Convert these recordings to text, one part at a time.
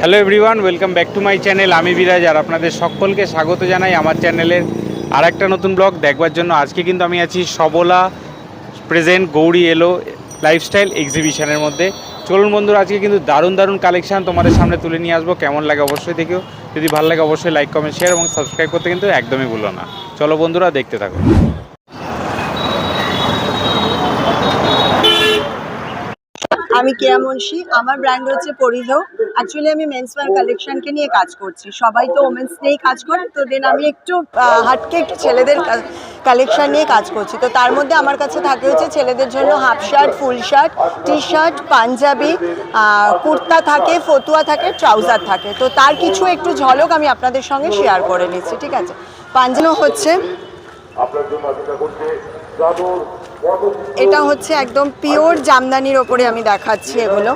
Hello everyone, welcome back to my channel. আমি বিরাজ আর আপনাদের সকলকে স্বাগত জানাই আমার চ্যানেলের আর একটা নতুন ব্লগ দেখবার জন্য। আজকে কিন্তু আমি আছি সবলা প্রেজেন্ট গৌরী এলো লাইফস্টাইল এক্সিবিশনের মধ্যে। চলুন বন্ধুরা, আজকে কিন্তু দারুণ দারুণ কালেকশান তোমাদের সামনে তুলে নিয়ে আসবো। কেমন লাগে অবশ্যই দেখো, যদি ভালো লাগে অবশ্যই লাইক কমেন্ট শেয়ার এবং সাবস্ক্রাইব করতে কিন্তু একদমই ভুলো না। চলো বন্ধুরা, দেখতে থাকো। আমি কেয়া মুন্সি, আমার ব্র্যান্ড হচ্ছে পরিধেয়। অ্যাকচুয়ালি আমি মেন্সওয়্যার কালেকশনকে নিয়ে কাজ করছি। সবাই তো ওমেন্স নিয়েই কাজ করে, তো দেন আমি একটু হাটকে একটু ছেলেদের কালেকশন নিয়ে কাজ করছি। তো তার মধ্যে আমার কাছে থাকে হচ্ছে ছেলেদের জন্য half shirt, full shirt, T shirt, panjabi, kurta থাকে, ফতুয়া থাকে, ট্রাউজার থাকে। তো তার কিছু একটু ঝলক আমি আপনাদের সঙ্গে শেয়ার করে নিচ্ছি, ঠিক আছে। পাঞ্জাবি হচ্ছে, এটা হচ্ছে একদম পিওর জামদানির ওপরে আমি দেখাচ্ছি এগুলো।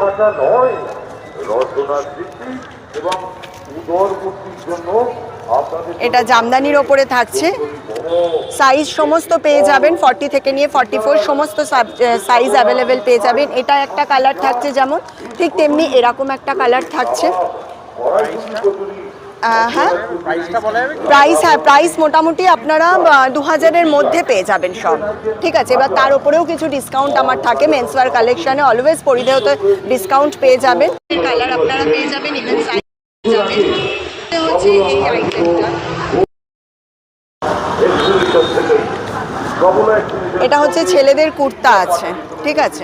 এটা জামদানির ওপরে থাকছে। সাইজ সমস্ত পেয়ে যাবেন, 40 থেকে নিয়ে 44 সমস্ত সাইজ অ্যাভেলেবেল পেয়ে যাবেন। এটা একটা কালার থাকছে যেমন, ঠিক তেমনি এরকম একটা কালার থাকছে। হ্যাঁ, প্রাইস মোটামুটি আপনারা 2000-এর মধ্যে পেয়ে যাবেন সব, ঠিক আছে। এবার তার উপরেও কিছু ডিসকাউন্ট আমার থাকে। মেন্সওয়্যার কালেকশনে অলওয়েজ পরিধেয়তে ডিসকাউন্ট পেয়ে যাবেন। কালার আপনারা পেয়ে যাবেন, ইভেন সাইজ যাবেন। হচ্ছে এই আইটেমটা, এটা হচ্ছে ছেলেদের কুর্তা আছে, ঠিক আছে।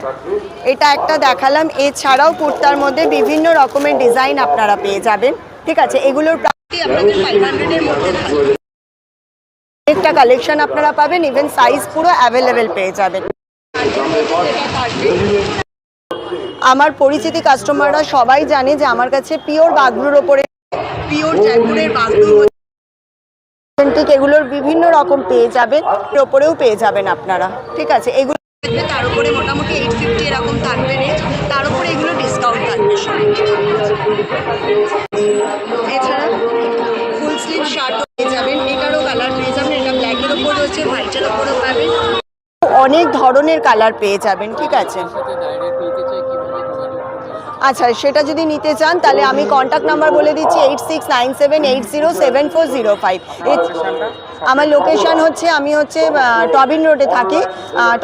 এটা একটা দেখালাম। এছাড়াও কুর্তার মধ্যে বিভিন্ন রকমের ডিজাইন আপনারা পেয়ে যাবেন, ঠিক আছে। এগুলোর প্রাইস আপনাদের 500-এর মধ্যে থাকবে। একটা কালেকশন আপনারা পাবেন, ইভেন সাইজ পুরো অ্যাভেলেবেল পেয়ে যাবেন। আমার পরিচিতি কাস্টমাররা সবাই জানে যে আমার কাছে পিওর বাগরুর ওপরে, পিওর জয়পুরের বাগরু, এগুলোর বিভিন্ন রকম পেয়ে যাবেন, এর ওপরেও পেয়ে যাবেন আপনারা, ঠিক আছে। এগুলো তার উপরে মোটামুটি 850 এরকম থাকবে রেট, তার উপরে এগুলো ডিসকাউন্ট থাকবে। এছাড়া ফুল স্লিভ শার্টও পেয়ে যাবেন, এটারও কালার পেয়ে যাবেন। এটা ব্ল্যাকের ওপর রয়েছে, হোয়াইটের ওপরও পাবেন, অনেক ধরনের কালার পেয়ে যাবেন, ঠিক আছে। আচ্ছা, সেটা যদি নিতে চান তাহলে আমি কন্ট্যাক্ট নাম্বার বলে দিচ্ছি 8697807405। আমার লোকেশন হচ্ছে, আমি হচ্ছে টবিন রোডে থাকি।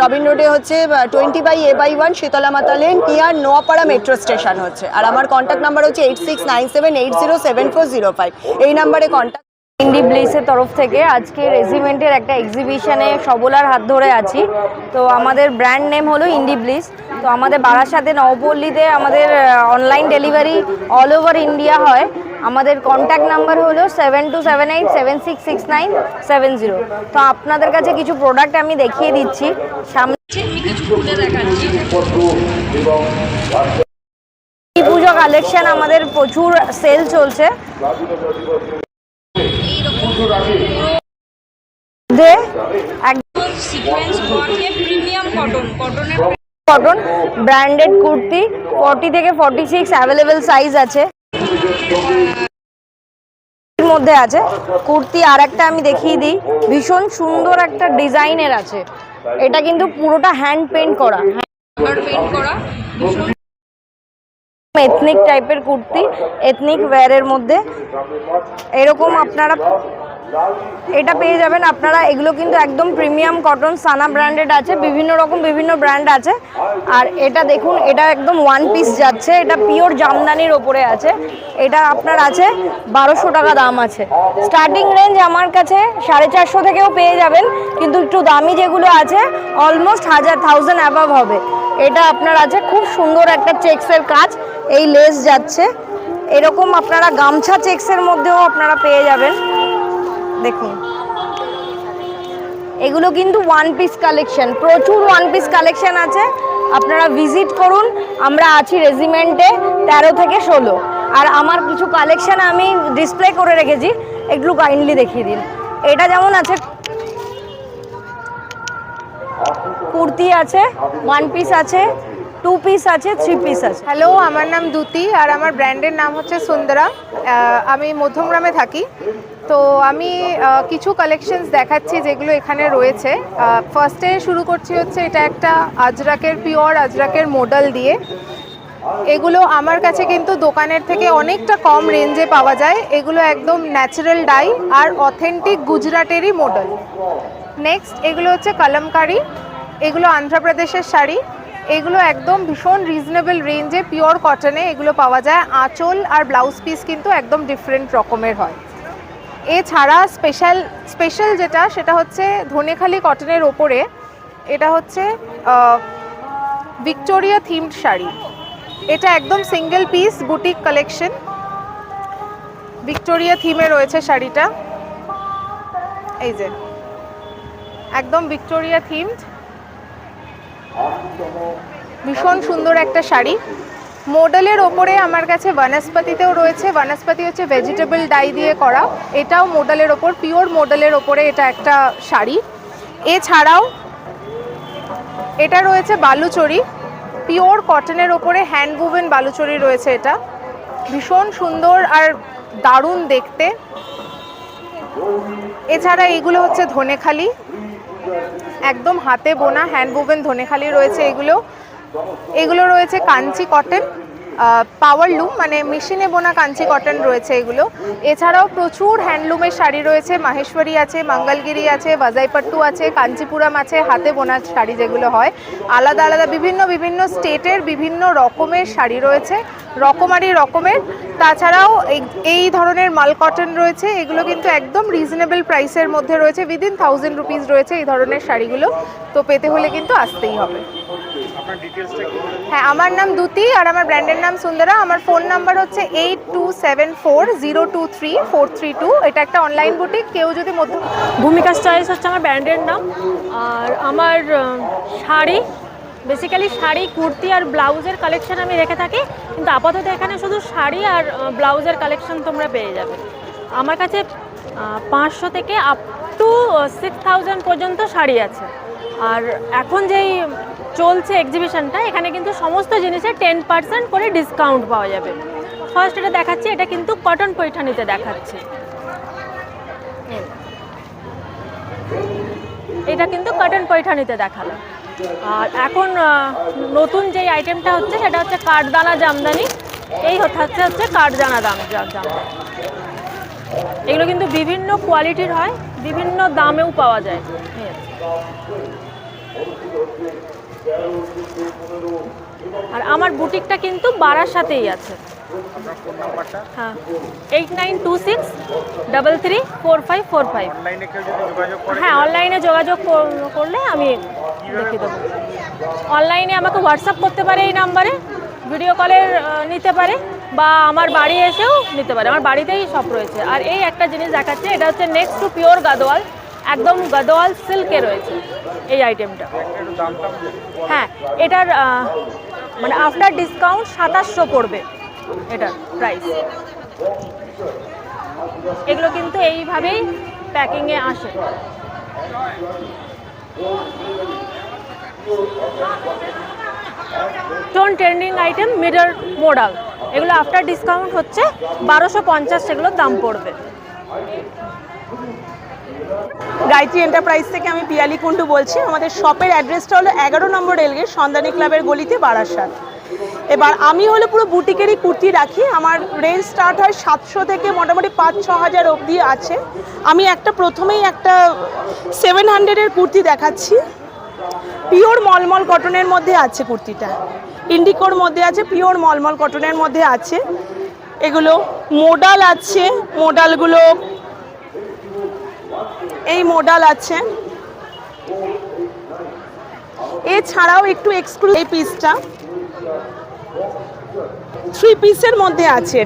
টবিন রোডে হচ্ছে 20/A/1 শীতলা মাতা lane, near Noapara metro station হচ্ছে। আর আমার কন্ট্যাক্ট নাম্বার হচ্ছে 8697807405। এই নাম্বারে কন্ট্যাক্ট। ইন্ডি ব্লিসের তরফ থেকে আজকে রেজিমেন্টের একটা এক্সিবিশনে সবলার হাত ধরে আছি। তো আমাদের ব্র্যান্ড নেম হলো ইন্ডি ব্লিস। তো আমাদের বারাসাতে নবপল্লীতে আমাদের online delivery all over India হয়। আমাদের কন্ট্যাক্ট নাম্বার হলো 7278766970। তো আপনাদের কাছে কিছু প্রোডাক্ট আমি দেখিয়ে দিচ্ছি সামনে। পুজো কালেকশন আমাদের প্রচুর সেল চলছে। কটন ব্র্যান্ডেড কুর্তি 40 থেকে 46 অ্যাভেলেবেল সাইজ আছে, মধ্যে আছে কুর্তি। আর একটা আমি দেখিয়ে দিই, ভীষণ সুন্দর একটা ডিজাইনের আছে। এটা কিন্তু পুরোটা হ্যান্ড পেন্ট করা, এথনিক টাইপের কুর্তি, এথনিক ওয়্যারের মধ্যে এরকম আপনারা এটা পেয়ে যাবেন। আপনারা এগুলো কিন্তু একদম প্রিমিয়াম কটন, সানা ব্র্যান্ডেড আছে, বিভিন্ন রকম বিভিন্ন ব্র্যান্ড আছে। আর এটা দেখুন, এটা একদম ওয়ান পিস যাচ্ছে, এটা পিওর জামদানির ওপরে আছে। এটা আপনার আছে 1200 টাকা দাম আছে। স্টার্টিং রেঞ্জ আমার কাছে 450 থেকেও পেয়ে যাবেন, কিন্তু একটু দামি যেগুলো আছে অলমোস্ট 1000 অ্যাবাভ হবে। এটা আপনার আছে খুব সুন্দর একটা চেক্সের কাজ, এই লেস যাচ্ছে। এরকম আপনারা গামছা চেক্সের মধ্যেও আপনারা পেয়ে যাবেন। দেখুন, এগুলো কিন্তু ওয়ান পিস কালেকশন, প্রচুর ওয়ান পিস কালেকশন আছে। আপনারা ভিজিট করুন। আমরা আছি রেজিমেন্টে 13 থেকে 16। আর আমার কিছু কালেকশন আমি ডিসপ্লে করে রেখেছি, একটু কাইন্ডলি দেখিয়ে দিন। এটা যেমন আছে, কুর্তি আছে, ওয়ান পিস আছে, 2 পিস আছে, 3 পিস আছে। হ্যালো, আমার নাম দ্যুতি আর আমার ব্র্যান্ডের নাম হচ্ছে সুন্দরা। আমি মধ্যমগ্রামে থাকি। তো আমি কিছু কালেকশনস দেখাচ্ছি যেগুলো এখানে রয়েছে। ফার্স্টে শুরু করছি হচ্ছে, এটা একটা আজরাকের, পিওর আজরাকের মডেল দিয়ে। এগুলো আমার কাছে কিন্তু দোকানের থেকে অনেকটা কম রেঞ্জে পাওয়া যায়। এগুলো একদম ন্যাচারাল ডাই আর অথেন্টিক গুজরাটেরই মডেল। নেক্সট এগুলো হচ্ছে কলমকারি, এগুলো অন্ধ্রপ্রদেশের শাড়ি। এগুলো একদম ভীষণ রিজনেবল রেঞ্জে পিওর কটনে এগুলো পাওয়া যায়। আঁচল আর ব্লাউজ পিস কিন্তু একদম ডিফারেন্ট রকমের হয়। এছাড়া স্পেশাল যেটা সেটা হচ্ছে ধনেখালি কটনের ওপরে, এটা হচ্ছে ভিক্টোরিয়া থিমড শাড়ি। এটা একদম single piece boutique collection, Victoria থিমে রয়েছে শাড়িটা। এই যে একদম ভিক্টোরিয়া থিমড, ভীষণ সুন্দর একটা শাড়ি। মডেলের ওপরে আমার কাছে বনস্পতিতেও রয়েছে। বনস্পতি হচ্ছে ভেজিটেবল ডাই দিয়ে করা, এটাও মডেলের ওপর, পিওর মডেলের ওপরে এটা একটা শাড়ি। এছাড়াও এটা রয়েছে বালুচরি, পিওর কটনের ওপরে হ্যান্ড উভেন বালুচরি রয়েছে। এটা ভীষণ সুন্দর আর দারুণ দেখতে। এছাড়া এইগুলো হচ্ছে ধনেখালি, একদম হাতে বোনা হ্যান্ড উভেন ধনেখালি রয়েছে। এগুলো রয়েছে কাঞ্চি কটন, পাওয়ার লুম মানে মেশিনে বোনা কাঞ্চি কটন রয়েছে এগুলো। এছাড়াও প্রচুর হ্যান্ডলুমের শাড়ি রয়েছে, মাহেশ্বরী আছে, মঙ্গলগিরি আছে, বাজাইপাট্টু আছে, কাঞ্চিপুরম আছে, হাতে বোনা শাড়ি যেগুলো হয়। আলাদা আলাদা বিভিন্ন স্টেটের বিভিন্ন রকমের শাড়ি রয়েছে, রকমারি রকমের। তাছাড়াও এই ধরনের মাল কটন রয়েছে, এগুলো কিন্তু একদম রিজনেবল প্রাইসের মধ্যে রয়েছে, উইদিন 1000 রুপিস রয়েছে এই ধরনের শাড়িগুলো। তো পেতে হলে কিন্তু আসতেই হবে। হ্যাঁ, আমার নাম দ্যুতি আর আমার ব্র্যান্ডের নাম সুন্দরা। আমার ফোন নাম্বার হচ্ছে 8274023432। এটা একটা অনলাইন বুটিক। কেউ যদি ভূমিকা চয়েস হচ্ছে আমার ব্র্যান্ডের নাম। আর আমার শাড়ি, বেসিক্যালি শাড়ি, কুর্তি আর ব্লাউজের কালেকশন আমি রেখে থাকি, কিন্তু আপাতত এখানে শুধু শাড়ি আর ব্লাউজের কালেকশন তোমরা পেয়ে যাবে। আমার কাছে 500 থেকে আপ টু 6000 পর্যন্ত শাড়ি আছে। আর এখন যেই চলছে এক্সিবিশনটা, এখানে কিন্তু সমস্ত জিনিসে 10% করে ডিসকাউন্ট পাওয়া যাবে। ফার্স্ট এটা দেখাচ্ছি, এটা কিন্তু কটন পৈঠানিতে দেখাচ্ছি। এটা কিন্তু কটন পৈঠানিতে দেখালো। আর এখন নতুন যেই আইটেমটা হচ্ছে সেটা হচ্ছে কাঠদানা জামদানি। এই হচ্ছে কাঠদানা জামদানি। এগুলো কিন্তু বিভিন্ন কোয়ালিটির হয়, বিভিন্ন দামেও পাওয়া যায়। আর আমার বুটিকটা কিন্তু বারাসাতেই আছে। হ্যাঁ, 8926334545। হ্যাঁ, অনলাইনে যোগাযোগ করলে আমি দেখিয়ে দেবো। অনলাইনে আমাকে হোয়াটসঅ্যাপ করতে পারে এই নাম্বারে, ভিডিও কলের নিতে পারে, বা আমার বাড়ি এসেও নিতে পারে। আমার বাড়িতেই সব রয়েছে। আর এই একটা জিনিস দেখাচ্ছে, এটা হচ্ছে নেক্সট টু পিওর গাদোয়াল, একদম গাদোয়াল সিল্কে রয়েছে এই আইটেমটা। হ্যাঁ, এটার মানে আফটার ডিসকাউন্ট 2700 পড়বে এটার প্রাইস। এগুলো কিন্তু এইভাবেই প্যাকিংয়ে আসে। ট্রেন্ডিং আইটেম মিরর মডেল, এগুলো আফটার ডিসকাউন্ট হচ্ছে 1250, সেগুলোর দাম পড়বে। গায়ত্রী এন্টারপ্রাইজ থেকে আমি পিয়ালি কুন্ডু বলছি। আমাদের শপের অ্যাড্রেসটা হলো 11 নম্বর রেলগেট, সন্ধানী ক্লাবের গলিতে, বারাসাত। এবার আমি হলো পুরো বুটিকেরই কুর্তি রাখি। আমার রেঞ্জ স্টার্ট হয় 700 থেকে মোটামুটি 5-6 হাজার অবধি আছে। আমি প্রথমেই একটা 700-এর কুর্তি দেখাচ্ছি। পিওর মলমল কটনের মধ্যে আছে কুর্তিটা, ইন্ডিকোর মধ্যে আছে, পিওর মলমল কটনের মধ্যে আছে। এগুলো মোডাল আছে, মোডালগুলো এই মোডাল আছে। এছাড়াও একটু এক্সক্লুসিভ এই পিসটা 3 পিসের মধ্যে আছে।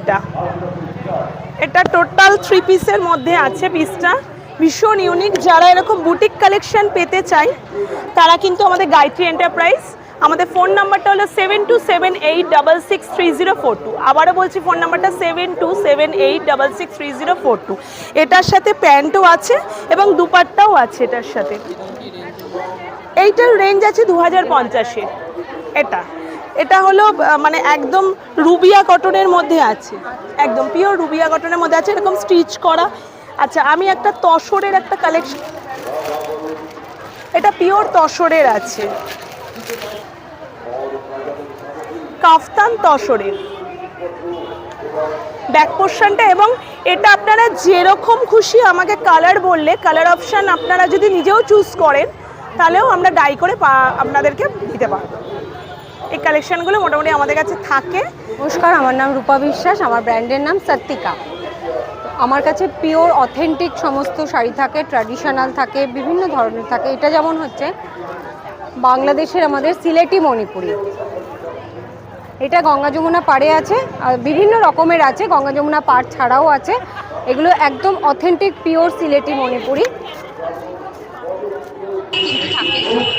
এটা টোটাল 3 পিসের মধ্যে আছে পিসটা, ভীষণ ইউনিক। যারা এরকম বুটিক কালেকশন পেতে চায় তারা কিন্তু আমাদের গায়ত্রী এন্টারপ্রাইজ। আমাদের ফোন নাম্বারটা হলো 7278663042। আবারও বলছি, ফোন নাম্বারটা 7278663042। এটার সাথে প্যান্টও আছে এবং দুপাট্টাও আছে এটার সাথে। এইটার রেঞ্জ আছে 2050-এর। এটা হলো মানে একদম রুবিয়া কটনের মধ্যে আছে, একদম পিওর রুবিয়া কটনের মধ্যে আছে, এরকম স্টিচ করা। আচ্ছা, আমি একটা তসরের একটা কালেকশন, এটা পিওর তসরের আছে। কাফতান তসরের ব্যাক পোর্শনটা, এবং এটা আপনারা যেরকম খুশি আমাকে কালার বললে, কালার অপশান আপনারা যদি নিজেও চুজ করেন তাহলেও আমরা ডাই করে আপনাদেরকে দিতে পারবো। এই কালেকশানগুলো মোটামুটি আমাদের কাছে থাকে। নমস্কার, আমার নাম রূপা বিশ্বাস, আমার ব্র্যান্ডের নাম সত্তিকা। আমার কাছে পিওর অথেন্টিক সমস্ত শাড়ি থাকে, ট্র্যাডিশনাল থাকে, বিভিন্ন ধরনের থাকে। এটা যেমন হচ্ছে বাংলাদেশের আমাদের সিলেটি মণিপুরি, এটা গঙ্গা যমুনা পাড়ে আছে, আর বিভিন্ন রকমের আছে, গঙ্গা যমুনা পাড় ছাড়াও আছে। এগুলো একদম অথেন্টিক পিওর সিলেটি মণিপুরি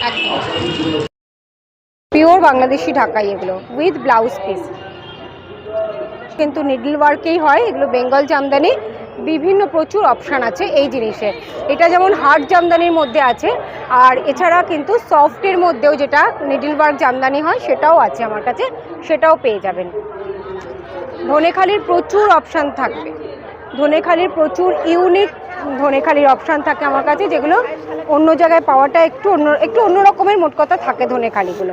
একদম পিওর বাংলাদেশি ঢাকাই, এগুলো উইথ ব্লাউজ পিস, কিন্তু নিডল ওয়ার্কেই হয়। এগুলো বেঙ্গল জামদানি, বিভিন্ন প্রচুর অপশান আছে এই জিনিসে। এটা যেমন হার্ড জামদানির মধ্যে আছে, আর এছাড়া কিন্তু সফটের মধ্যেও যেটা নিডল ওয়ার্ক জামদানি হয় সেটাও আছে আমার কাছে, সেটাও পেয়ে যাবেন। ধনেখালির প্রচুর অপশান থাকবে, ধনেখালির প্রচুর ইউনিক ধনেখালির অপশান থাকে আমার কাছে, যেগুলো অন্য জায়গায় পাওয়াটা একটু অন্য রকমের মোট কথা থাকে ধনেখালিগুলো।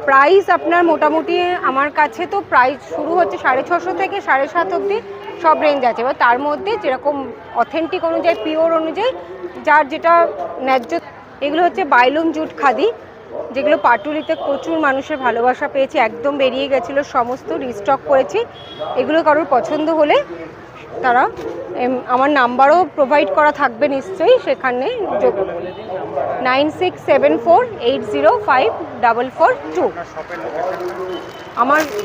প্রাইস আপনার মোটামুটি আমার কাছে তো প্রাইস শুরু হচ্ছে 650 থেকে 7.5 অবধি সব রেঞ্জ আছে। এবার তার মধ্যে যেরকম অথেন্টিক অনুযায়ী, পিওর অনুযায়ী যার যেটা ন্যায্য। এগুলো হচ্ছে বাইলুম জুট খাদি, যেগুলো পাটুলিতে প্রচুর মানুষের ভালোবাসা পেয়েছে, একদম বেরিয়ে গেছিলো, সমস্ত রিস্টক করেছি। এগুলো কারোর পছন্দ হলে তারা আমার নাম্বারও প্রোভাইড করা থাকবে নিশ্চয়ই, সেখানে 9674805442।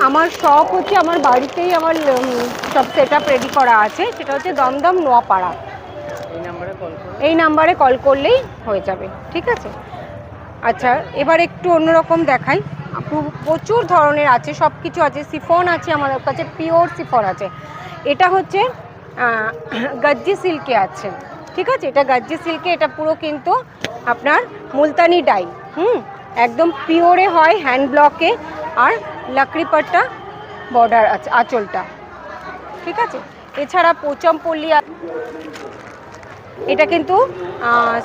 আমার শপ হচ্ছে আমার বাড়িতেই, আমার সব সেট আপ রেডি করা আছে, সেটা হচ্ছে দমদম নোয়াপাড়া। এই নাম্বারে কল করলেই হয়ে যাবে, ঠিক আছে। আচ্ছা, এবার একটু অন্যরকম দেখাই। প্রচুর ধরনের আছে, সব কিছু আছে। সিফন আছে আমাদের কাছে, পিওর সিফন আছে। এটা হচ্ছে গজ্জি সিল্কে আছে, ঠিক আছে। এটা গজ্জি সিল্কে, এটা পুরো কিন্তু আপনার মুলতানি ডাই, একদম পিওরে হয়, হ্যান্ড ব্লকে, আর লাকড়ি পাট্টা বর্ডার আছে আঁচলটা, ঠিক আছে। এছাড়া পোচমপল্লী, এটা কিন্তু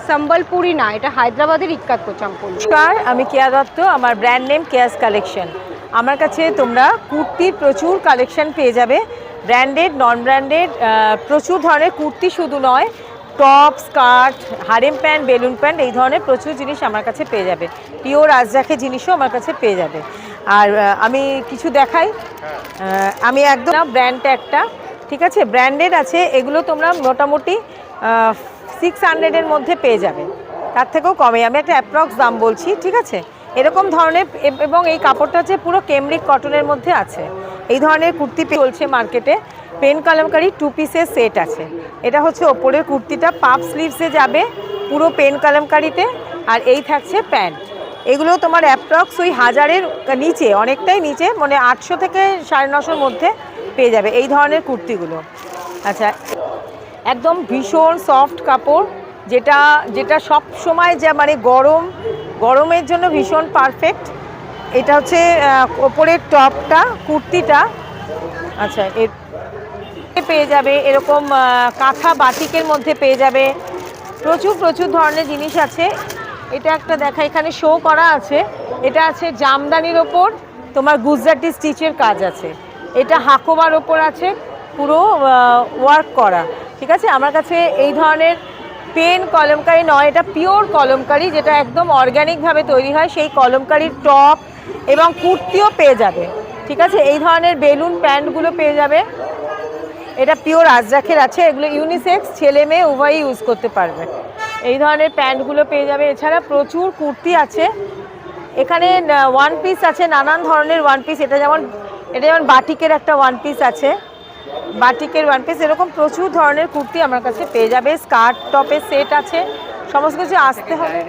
সম্বলপুরি না, এটা হায়দ্রাবাদের ইক্কাত পোচমপল্লী। নমস্কার, আমি কেয়া দত্ত, আমার ব্র্যান্ড নেম কেয়াস কালেকশন। আমার কাছে তোমরা কুর্তির প্রচুর কালেকশন পেয়ে যাবে, ব্র্যান্ডেড, নন ব্র্যান্ডেড, প্রচুর ধরনের কুর্তি শুধু নয়, top, skirt, harem pant, balloon pant, এই ধরনের প্রচুর জিনিস আমার কাছে পেয়ে যাবে। পিওর আজরাখের জিনিসও আমার কাছে পেয়ে যাবে। আর আমি কিছু দেখাই, আমি একদম ব্র্যান্ডটা একটা, ঠিক আছে, ব্র্যান্ডেড আছে। এগুলো তোমরা মোটামুটি 600-এর মধ্যে পেয়ে যাবে, তার থেকেও কমে। আমি একটা অ্যাপ্রক্স দাম বলছি, ঠিক আছে। এরকম ধরনের, এবং এই কাপড়টা হচ্ছে পুরো কেমব্রিক কটনের মধ্যে আছে। এই ধরনের কুর্তি চলছে মার্কেটে। পেন কলমকারি 2 পিসের সেট আছে। এটা হচ্ছে ওপরের কুর্তিটা, পাপ স্লিভসে যাবে পুরো পেন কলমকারিতে, আর এই থাকছে প্যান্ট। এগুলো তোমার অ্যাপ্রক্স ওই 1000-এর নিচে, অনেকটাই নিচে, মানে 800 থেকে 950-র মধ্যে পেয়ে যাবে এই ধরনের কুর্তিগুলো। আচ্ছা, একদম ভীষণ সফট কাপড়, যেটা সব সময় যা মানে গরমের জন্য ভীষণ পারফেক্ট। এটা হচ্ছে ওপরের টপটা, কুর্তিটা। আচ্ছা, এর পেয়ে যাবে এরকম কাঁথা বাটিকের মধ্যে পেয়ে যাবে, প্রচুর ধরনের জিনিস আছে। এটা একটা দেখা, এখানে শো করা আছে, এটা আছে জামদানির ওপর তোমার গুজরাটি স্টিচের কাজ আছে। এটা হাকোবার ওপর আছে, পুরো ওয়ার্ক করা, ঠিক আছে। আমার কাছে এই ধরনের পেন কলমকারি নয়, এটা পিওর কলমকারি, যেটা একদম অর্গ্যানিকভাবে তৈরি হয়, সেই কলমকারির টপ এবং কুর্তিও পেয়ে যাবে, ঠিক আছে। এই ধরনের বেলুন প্যান্টগুলো পেয়ে যাবে, এটা পিওর আজরাখের আছে। এগুলো ইউনিসেক্স, ছেলে মেয়ে উভয়ই ইউজ করতে পারবে। এই ধরনের প্যান্টগুলো পেয়ে যাবে। এছাড়া প্রচুর কুর্তি আছে এখানে, ওয়ান পিস আছে, নানান ধরনের ওয়ান পিস। এটা যেমন বাটিকের একটা ওয়ান পিস আছে, বাটিকের ওয়ান পিস, এরকম প্রচুর ধরনের কুর্তি আমার কাছে পেয়ে যাবে। স্কার্ট, টপের সেট আছে, সমস্ত কিছু আসতে হবে।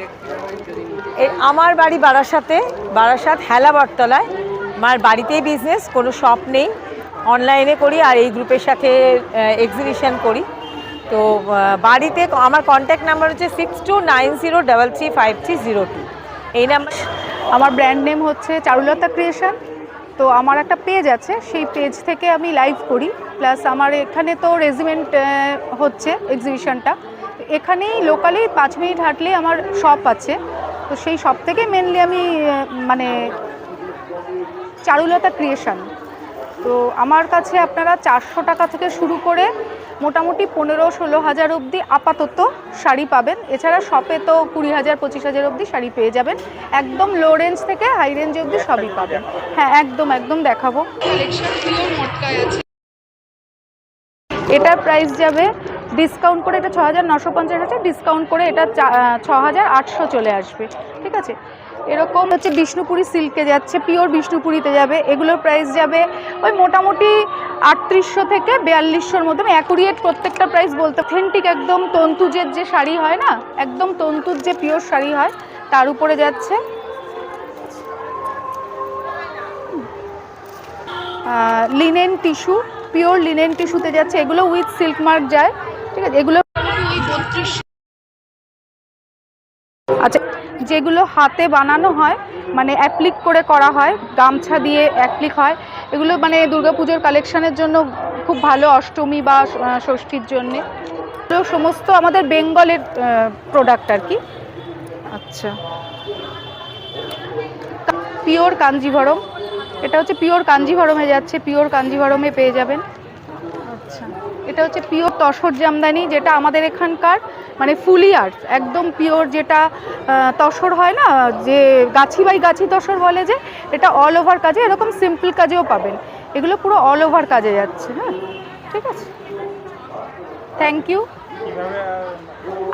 আমার বাড়ি বারাসাত হেলা বটতলায়। আমার বাড়িতেই বিজনেস, কোনো শপ নেই, অনলাইনে করি, আর এই গ্রুপের সাথে এক্সিবিশন করি। তো বাড়িতে আমার কন্ট্যাক্ট নাম্বার হচ্ছে 6290335302। এই নাম্বার। আমার ব্র্যান্ড নেম হচ্ছে চারুলতা ক্রিয়েশন। তো আমার একটা পেজ আছে, সেই পেজ থেকে আমি লাইভ করি, প্লাস আমার এখানে তো রেজিমেন্ট হচ্ছে এক্সিবিশনটা, এখানেই লোকালি 5 মিনিট হাঁটলে আমার শপ আছে। তো সেই শপ থেকে মেনলি আমি মানে চারুলতা ক্রিয়েশন। তো আমার কাছে আপনারা 400 টাকা থেকে শুরু করে মোটামুটি 15-16 হাজার অবধি আপাতত শাড়ি পাবেন। এছাড়া শপে তো 20,000-25,000 অবধি শাড়ি পেয়ে যাবেন। একদম লো রেঞ্জ থেকে হাই রেঞ্জ অবধি সবই পাবেন। হ্যাঁ, একদম দেখাবো। এটার প্রাইস যাবে ডিসকাউন্ট করে, এটা 6,950 আছে, ডিসকাউন্ট করে এটা 6,800 চলে আসবে। ঠিক আছে, এরকম হচ্ছে বিষ্ণুপুরি সিল্কে যাচ্ছে, পিওর বিষ্ণুপুরিতে যাবে। এগুলোর প্রাইস যাবে ওই মোটামুটি 3800 থেকে 4200-র মধ্যে। আমি অ্যাকুরিয়েট প্রত্যেকটা প্রাইস বলতে, অথেন্টিক একদম তন্তুজের যে শাড়ি হয় না, একদম তন্তুর যে পিওর শাড়ি হয় তার উপরে যাচ্ছে। লিনেন টিস্যু, পিওর লিনেন টিস্যুতে যাচ্ছে, এগুলো উইথ সিল্ক মার্ক যায়। ঠিক আছে, এগুলো আচ্ছা, যেগুলো হাতে বানানো হয় মানে অ্যাপ্লিক করে করা হয়, গামছা দিয়ে অ্যাপ্লিক হয়, এগুলো মানে দুর্গাপুজোর কালেকশনের জন্য খুব ভালো, অষ্টমী বা ষষ্ঠীর জন্যে। এগুলো সমস্ত আমাদের বেঙ্গলের প্রোডাক্ট আর কি। আচ্ছা, পিওর কাঞ্জিভরম, এটা হচ্ছে পিওর কাঞ্জিভরমে যাচ্ছে, পিওর কাঞ্জিভরমে পেয়ে যাবেন। আচ্ছা, এটা হচ্ছে পিওর তসর জামদানি, যেটা আমাদের এখানকার মানে ফুলি আর্ট, একদম পিওর, যেটা তসর হয় না, যে গাছি বাই গাছি তসর বলে, যে এটা অল ওভার কাজে, এরকম সিম্পল কাজেও পাবেন। এগুলো পুরো অল ওভার কাজে যাচ্ছে। হ্যাঁ, ঠিক আছে, থ্যাংক ইউ।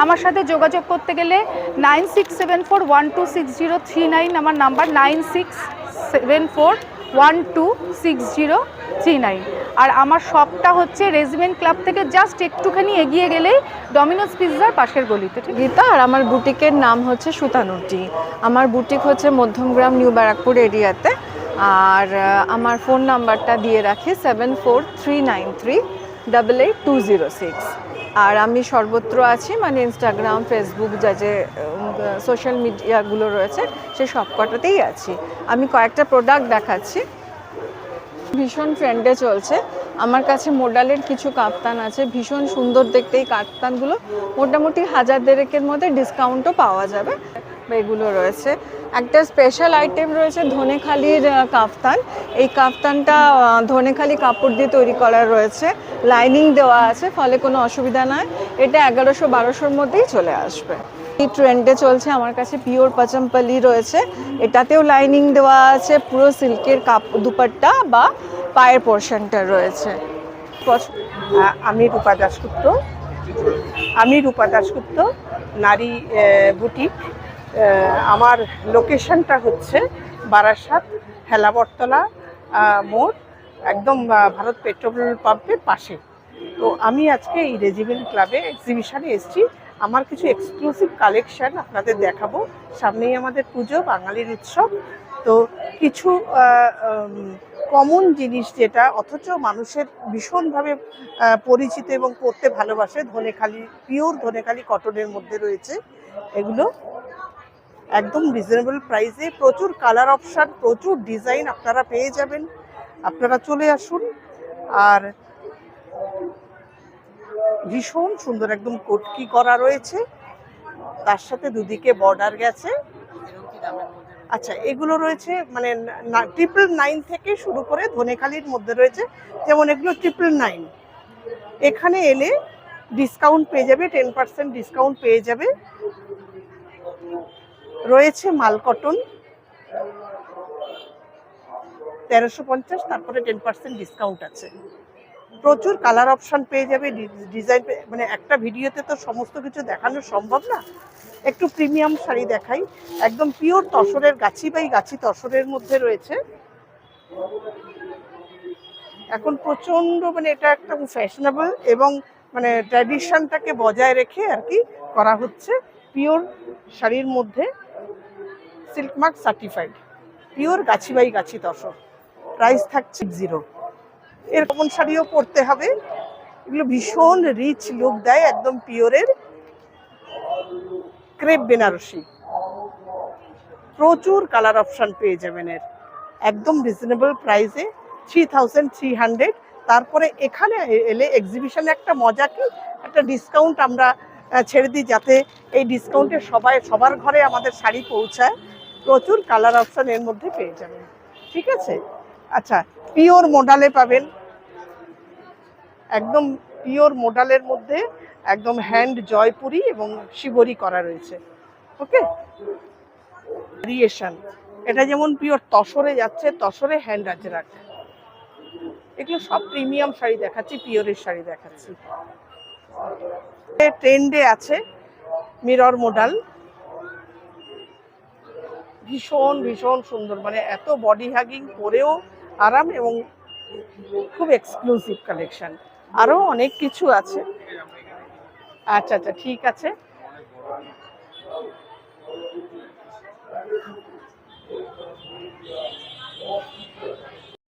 আমার সাথে যোগাযোগ করতে গেলে 9674126039 আমার নাম্বার, 9674126039। আর আমার শপটা হচ্ছে রেজিমেন্ট ক্লাব থেকে জাস্ট একটুখানি এগিয়ে গেলেই ডমিনোজ পিৎজার পাশের গলিতে। ঠিক গীতা, আর আমার বুটিকের নাম হচ্ছে সুতানুটি। আমার বুটিক হচ্ছে মধ্যমগ্রাম নিউ ব্যারাকপুর এরিয়াতে। আর আমার ফোন নাম্বারটা দিয়ে রাখি 7439388206। আর আমি সর্বত্র আছি, মানে ইনস্টাগ্রাম, ফেসবুক, যা যে সোশ্যাল মিডিয়াগুলো রয়েছে সে সবকটাতেই আছি। আমি কয়েকটা প্রোডাক্ট দেখাচ্ছি, ভীষণ ট্রেন্ডে চলছে। আমার কাছে মোডালের কিছু কাপ্তান আছে, ভীষণ সুন্দর দেখতে। এই কাপ্তানগুলো মোটামুটি 1000-দেড়েকের মধ্যে ডিসকাউন্টও পাওয়া যাবে। এগুলো রয়েছে, একটা স্পেশাল আইটেম রয়েছে ধনেখালির কাফতান। এই কাফতানটা ধনেখালি কাপড় দিয়ে তৈরি করা রয়েছে, লাইনিং দেওয়া আছে, ফলে কোনো অসুবিধা নয়। এটা 1100-1200-র মধ্যেই চলে আসবে। এই ট্রেন্ডে চলছে আমার কাছে পিওর পাচমপল্লি রয়েছে, এটাতেও লাইনিং দেওয়া আছে, পুরো সিল্কের দুপাট্টা বা পায়ের পোর্শনটা রয়েছে। আমি রূপা দাশগুপ্ত, নারী বুটিক। আমার লোকেশনটা হচ্ছে বারাসাত হেলাবরতলা মোড়, একদম ভারত পেট্রোল পাম্পের পাশে। তো আমি আজকে এই রেজিমেন্ট ক্লাবে এক্সিবিশনে এসেছি, আমার কিছু এক্সক্লুসিভ কালেকশন আপনাদের দেখাবো। সামনেই আমাদের পুজো, বাঙালির উৎসব। তো কিছু কমন জিনিস যেটা অথচ মানুষের ভীষণভাবে পরিচিত এবং পড়তে ভালোবাসে, ধনেখালি, পিওর ধনেখালি কটনের মধ্যে রয়েছে এগুলো, একদম রিজনেবল প্রাইসে। প্রচুর কালার অপশান, প্রচুর ডিজাইন আপনারা পেয়ে যাবেন। আপনারা চলে আসুন। আর ভীষণ সুন্দর একদম কোটকি করা রয়েছে, তার সাথে দুদিকে বর্ডার গেছে। আচ্ছা, এগুলো রয়েছে মানে 999 থেকে শুরু করে ধনেখালির মধ্যে রয়েছে, যেমন এগুলো 999। এখানে এলে ডিসকাউন্ট পেয়ে যাবে, 10% ডিসকাউন্ট পেয়ে যাবে। রয়েছে মাল কটন 1350, তারপরে 10% ডিসকাউন্ট আছে। প্রচুর কালার অপশন পেয়ে যাবে, ডিজাইন, মানে একটা ভিডিওতে তো সমস্ত কিছু দেখানো সম্ভব না। একটু প্রিমিয়াম শাড়ি দেখাই, একদম পিওর তসরের, গাছি বাই গাছি তসরের মধ্যে রয়েছে। এখন প্রচন্ড মানে এটা একটা ফ্যাশনেবল এবং মানে ট্র্যাডিশনটাকে বজায় রেখে আর কি করা হচ্ছে। পিওর শাড়ির মধ্যে silk mark certified, pure Gachhi by Gachhi tussar. Price থাকছে 0। এরকম শাড়িও পরতে হবে, এগুলো ভীষণ রিচ লুক দেয়, একদম পিওরের ক্রেপ বেনারসি। প্রচুর কালার অপশন পেয়ে যাবেন এর, একদম রিজনেবল প্রাইসে 3300। তারপরে এখানে এলে এক্সিবিশনে একটা মজা কি, একটা ডিসকাউন্ট আমরা ছেড়ে দিই, যাতে এই ডিসকাউন্টে সবার ঘরে আমাদের শাড়ি পৌঁছায়। প্রচুর কালার অপশন এর মধ্যে পেয়ে যাবেন। ঠিক আছে। আচ্ছা, পিওর মোডালে পাবেন, একদম পিওর মোডালের মধ্যে একদম হ্যান্ড জয়পুরি এবং শিবরি করা রয়েছে। ওকে, ভেরিয়েশন, এটা যেমন পিওর তসরে যাচ্ছে, তসরে হ্যান্ড আজরাক, এগুলো সব প্রিমিয়াম শাড়ি দেখাচ্ছি, পিওরের শাড়ি দেখাচ্ছি। ট্রেন্ডে আছে মিরর মোডাল, ভীষণ ভীষণ সুন্দর, মানে এত বডি হাগিং পরেও আরাম এবং খুব এক্সক্লুসিভ কালেকশন। আরো অনেক কিছু আছে। আচ্ছা আচ্ছা, ঠিক আছে।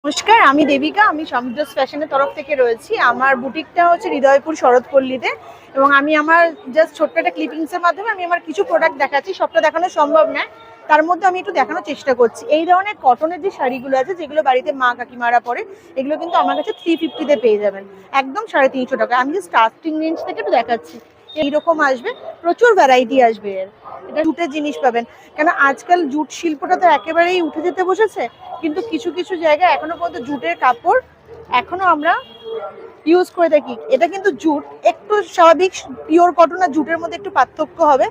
নমস্কার, আমি দেবিকা, আমি সমৃদ্ধ ফ্যাশনের তরফ থেকে রয়েছি। আমার বুটিকটা হচ্ছে হৃদয়পুর শরৎপল্লীতে, এবং আমি আমার জাস্ট ছোট্ট একটা ক্লিপিংসের মাধ্যমে আমি আমার কিছু প্রোডাক্ট দেখাচ্ছি। সবটা দেখানো সম্ভব নয়, তার মধ্যে আমি একটু দেখানোর চেষ্টা করছি। এই ধরনের কটনের যে শাড়িগুলো আছে, যেগুলো বাড়িতে মা কাকিমারা পরে, এগুলো কিন্তু আমার কাছে 350-তে পেয়ে যাবেন, একদম 350 টাকা। আমি যে স্টার্টিং রেঞ্জ থেকে একটু দেখাচ্ছি, এইরকম আসবে, প্রচুর ভ্যারাইটি আসবে এর। এটা জুটের জিনিস পাবেন, কেন আজকাল জুট শিল্পটা তো একেবারেই উঠে যেতে বসেছে, কিন্তু কিছু কিছু জায়গায় এখনো পর্যন্ত জুটের কাপড় এখনো আমরা ইউজ করে থাকি। এটা কিন্তু জুট, একটু স্বাভাবিক পিওর কটন আর জুটের মধ্যে একটু পার্থক্য হবে,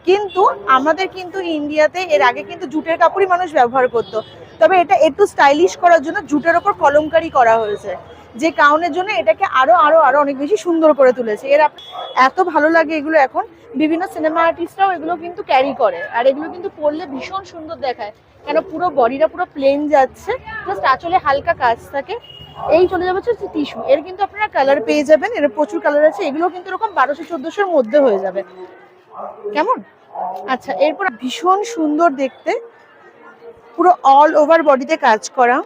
কিন্তু আমাদের কিন্তু ইন্ডিয়াতে এর আগে কিন্তু জুটের কাপড়ই মানুষ ব্যবহার করতো। তবে এটা একটু স্টাইলিশ করার জন্য জুটের ওপর কলমকারি করা হয়েছে, যে কারণের জন্য এটাকে আরো আরো আরো অনেক বেশি সুন্দর করে তুলেছে। এর এত ভালো লাগে এগুলো, এখন বিভিন্ন সিনেমা আর্টিস্টরাও এগুলো কিন্তু ক্যারি করে, আর এগুলো কিন্তু পরলে ভীষণ সুন্দর দেখায়, কেন পুরো বডিটা পুরো প্লেন যাচ্ছে, জাস্ট আঁচলে হালকা কাজ থাকে। এই চলে যাবে হচ্ছে টিস্যু, এর কিন্তু আপনারা কালার পেয়ে যাবেন, এর প্রচুর কালার আছে। এগুলো কিন্তু এরকম 1200-1400-র মধ্যে হয়ে যাবে, কেমন? আচ্ছা, এরপর ভীষণ সুন্দর দেখতে, পুরো অল ওভার বডিতে কাজ করা,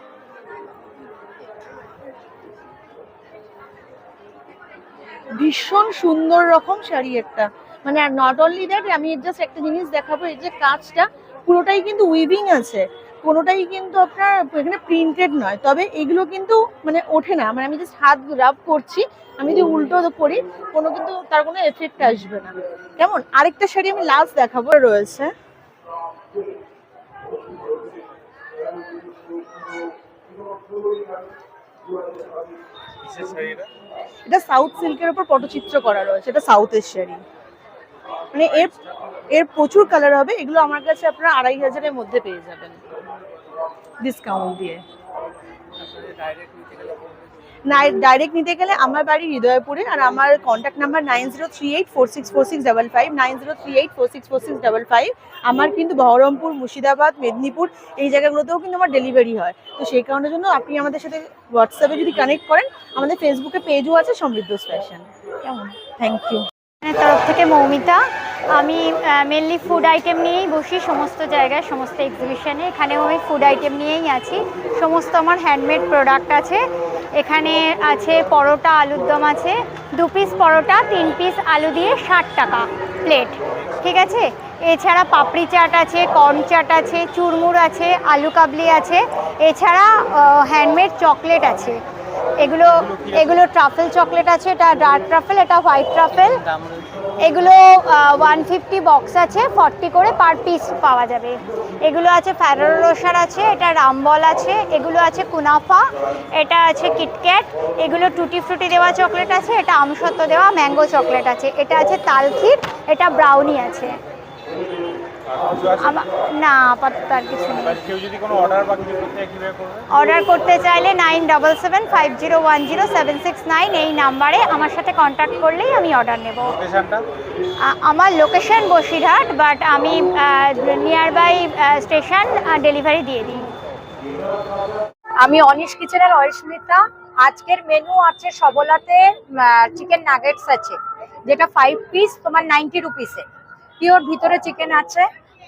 ভীষণ সুন্দর রকম শাড়ি একটা। মানে নট অনলি দ্যাট, আমি জাস্ট একটা জিনিস দেখাবো, এই যে কাজটা পুরোটাই কিন্তু উইভিং আছে, কোনোটাই কিন্তু আপনার এখানে প্রিন্টেড নয়। তবে এগুলো কিন্তু মানে ওঠে না, মানে আমি জাস্ট হাত রাব করছি, আমি যদি উল্টো করি কোনো কিন্তু তার কোনো এফেক্ট আসবে না, কেমন? আরেকটা শাড়ি আমি লাস্ট দেখাবো, রয়েছে এটা সাউথ সিল্কের উপর পটচিত্র করা রয়েছে, এটা সাউথের শাড়ি, মানে এর প্রচুর কালার হবে। এগুলো আমার কাছে আপনারা 2500-এর মধ্যে পেয়ে যাবেন ডিসকাউন্ট দিয়ে। না, ডাইরেক্ট নিতে গেলে আমার বাড়ি হৃদয়পুরে, আর আমার কন্ট্যাক্ট নাম্বার 9038464655, 9038464655। আমার কিন্তু বহরমপুর, মুর্শিদাবাদ, মেদিনীপুর এই জায়গাগুলোতেও কিন্তু আমার ডেলিভারি হয়। তো সেই কারণের জন্য আপনি আমাদের সাথে হোয়াটসঅ্যাপে যদি কানেক্ট করেন, আমাদের ফেসবুকে পেজও আছে সমৃদ্ধ ফ্যাশন, কেমন? Thank you. তরফ থেকে মৌমিতা, আমি মেনলি ফুড আইটেম নিয়েই বসি সমস্ত জায়গায়, সমস্ত এক্সিবিশনে। এখানেও আমি ফুড আইটেম নিয়েই আছি, সমস্ত আমার হ্যান্ডমেড প্রোডাক্ট আছে। এখানে আছে পরোটা, আলুর দম আছে, 2 পিস পরোটা 3 পিস আলু দিয়ে 60 টাকা প্লেট, ঠিক আছে। এছাড়া পাপড়ি চাট আছে, কর্ন চাট আছে, চুরমুর আছে, আলু কাবলি আছে, এছাড়া হ্যান্ডমেড চকলেট আছে। এগুলো ট্রাফেল চকলেট আছে, এটা ডার্ক ট্রাফেল, এটা হোয়াইট ট্রাফেল। এগুলো 150 বক্স আছে, 40 করে পার পিস পাওয়া যাবে। এগুলো আছে ফেরারো রোসার আছে, এটা রামবল আছে, এগুলো আছে কুনাফা, এটা আছে কিটক্যাট, এগুলো টুটি ফ্রুটি দেওয়া চকলেট আছে, এটা আমসত্ব দেওয়া ম্যাঙ্গো চকলেট আছে, এটা আছে তালখির, এটা ব্রাউনি আছে। না, আপাতত আর কিছু নেই। অর্ডার করতে চাইলে 9775010769 এই নাম্বারে আমার সাথে কন্ট্যাক্ট করলেই আমি অর্ডার নেব। আমার লোকেশন বসিরহাট, বাট আমি নিয়ার বাই স্টেশন ডেলিভারি দিয়ে দিই। আমি অনিশ কিচেনের অস্মিতা। আজকের মেনু আছে সবলাতে চিকেন নাগেটস আছে, যেটা 5 পিস তোমার 90 রুপিসে, পিওর ভিতরে চিকেন আছে।